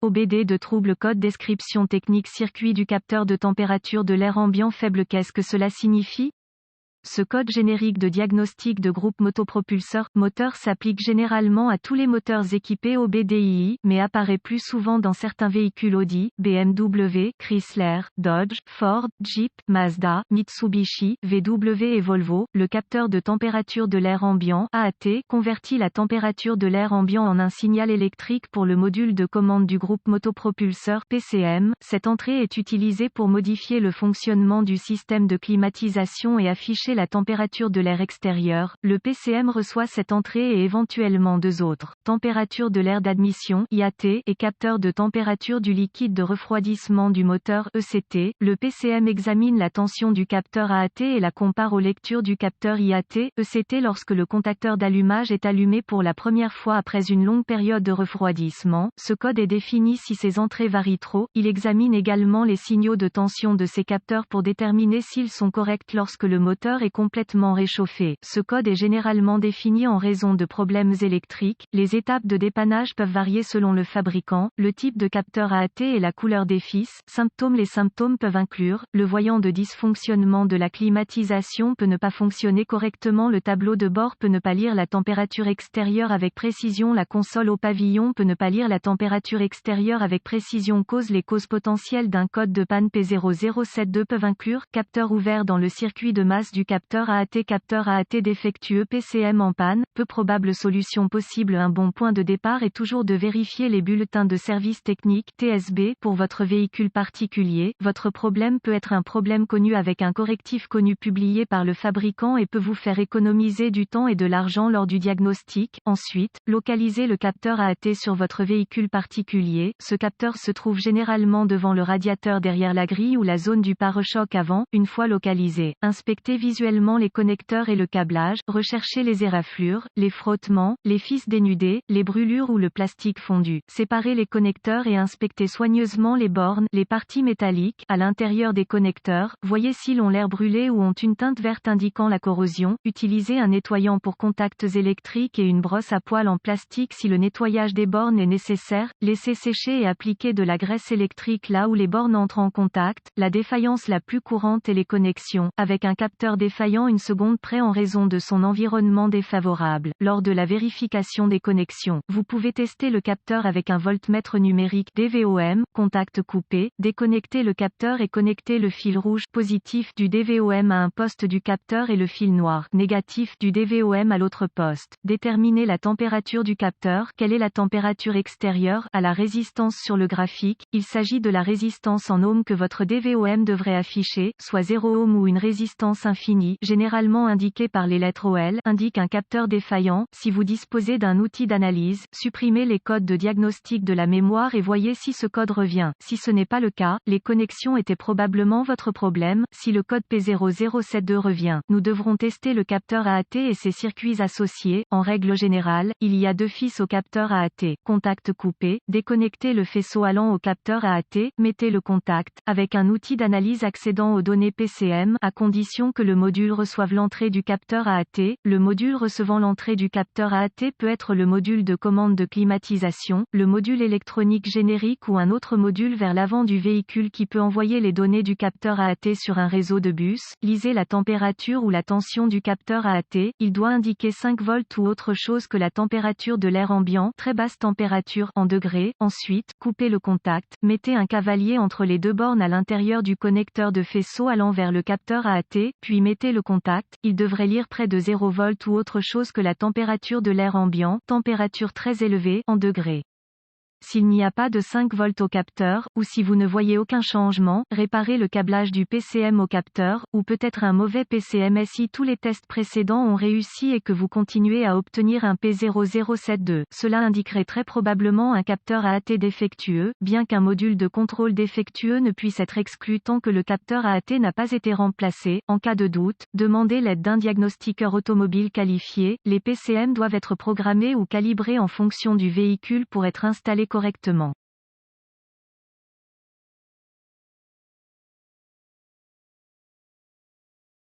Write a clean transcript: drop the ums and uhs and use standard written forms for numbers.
OBD de trouble code description technique circuit du capteur de température de l'air ambiant faible. Qu'est-ce que cela signifie? Ce code générique de diagnostic de groupe motopropulseur moteur s'applique généralement à tous les moteurs équipés OBDII, mais apparaît plus souvent dans certains véhicules Audi, BMW, Chrysler, Dodge, Ford, Jeep, Mazda, Mitsubishi, VW et Volvo. Le capteur de température de l'air ambiant AAT convertit la température de l'air ambiant en un signal électrique pour le module de commande du groupe motopropulseur PCM. Cette entrée est utilisée pour modifier le fonctionnement du système de climatisation et afficher la température de l'air extérieur. Le PCM reçoit cette entrée et éventuellement deux autres. Température de l'air d'admission IAT et capteur de température du liquide de refroidissement du moteur ECT. Le PCM examine la tension du capteur AAT et la compare aux lectures du capteur IAT ECT lorsque le contacteur d'allumage est allumé pour la première fois après une longue période de refroidissement. Ce code est défini si ces entrées varient trop. Il examine également les signaux de tension de ces capteurs pour déterminer s'ils sont corrects lorsque le moteur est complètement réchauffé. Ce code est généralement défini en raison de problèmes électriques. Les étapes de dépannage peuvent varier selon le fabricant, le type de capteur AAT et la couleur des fils. Symptômes. Les symptômes peuvent inclure: le voyant de dysfonctionnement de la climatisation peut ne pas fonctionner correctement, le tableau de bord peut ne pas lire la température extérieure avec précision, la console au pavillon peut ne pas lire la température extérieure avec précision. Les causes potentielles d'un code de panne P0072 peuvent inclure: capteur ouvert dans le circuit de masse du capteur AAT défectueux, PCM en panne. Peu probable solution possible. Un bon point de départ est toujours de vérifier les bulletins de service technique TSB pour votre véhicule particulier. Votre problème peut être un problème connu avec un correctif connu publié par le fabricant et peut vous faire économiser du temps et de l'argent lors du diagnostic. Ensuite, localisez le capteur AAT sur votre véhicule particulier. Ce capteur se trouve généralement devant le radiateur derrière la grille ou la zone du pare-choc avant. Une fois localisé, inspectez visuellement les connecteurs et le câblage, recherchez les éraflures, les frottements, les fils dénudés, les brûlures ou le plastique fondu. Séparez les connecteurs et inspectez soigneusement les bornes, les parties métalliques, à l'intérieur des connecteurs. Voyez s'ils ont l'air brûlés ou ont une teinte verte indiquant la corrosion. Utilisez un nettoyant pour contacts électriques et une brosse à poils en plastique si le nettoyage des bornes est nécessaire. Laissez sécher et appliquer de la graisse électrique là où les bornes entrent en contact. La défaillance la plus courante est les connexions, avec un capteur défaillant une seconde près en raison de son environnement défavorable. Lors de la vérification des connexions, vous pouvez tester le capteur avec un voltmètre numérique DVOM, contact coupé, déconnecter le capteur et connecter le fil rouge positif du DVOM à un poste du capteur et le fil noir négatif du DVOM à l'autre poste. Déterminer la température du capteur. Quelle est la température extérieure? À la résistance sur le graphique, il s'agit de la résistance en ohms que votre DVOM devrait afficher, soit 0 ohm ou une résistance infinie, généralement indiquée par les lettres OL, indique un capteur défaillant. Si vous disposez d'un outil d'analyse, supprimez les codes de diagnostic de la mémoire et voyez si ce code revient. Si ce n'est pas le cas, les connexions étaient probablement votre problème. Si le code P0072 revient, nous devrons tester le capteur AAT et ses circuits associés. En règle générale, il y a deux fils au capteur AAT. Contact coupé, déconnectez le faisceau allant au capteur AAT, mettez le contact, avec un outil d'analyse accédant aux données PCM, à condition que le module reçoive l'entrée du capteur AAT. Le module recevant l'entrée du capteur AAT peut être le module de commande de climatisation, le module électronique générique ou un autre module vers l'avant du véhicule qui peut envoyer les données du capteur AAT sur un réseau de bus. Lisez la température ou la tension du capteur AAT. Il doit indiquer 5 volts ou autre chose que la température de l'air ambiant, très basse température, en degrés. Ensuite, coupez le contact, mettez un cavalier entre les deux bornes à l'intérieur du connecteur de faisceau allant vers le capteur AAT, puis mettez le contact. Il devrait lire près de 0 volts ou autre chose que la température de l'air ambiant, température très élevée, en degrés. S'il n'y a pas de 5 volts au capteur, ou si vous ne voyez aucun changement, réparez le câblage du PCM au capteur, ou peut-être un mauvais PCM. Si tous les tests précédents ont réussi et que vous continuez à obtenir un P0072, cela indiquerait très probablement un capteur AAT défectueux, bien qu'un module de contrôle défectueux ne puisse être exclu tant que le capteur AAT n'a pas été remplacé. En cas de doute, demandez l'aide d'un diagnostiqueur automobile qualifié. Les PCM doivent être programmés ou calibrés en fonction du véhicule pour être installés correctement.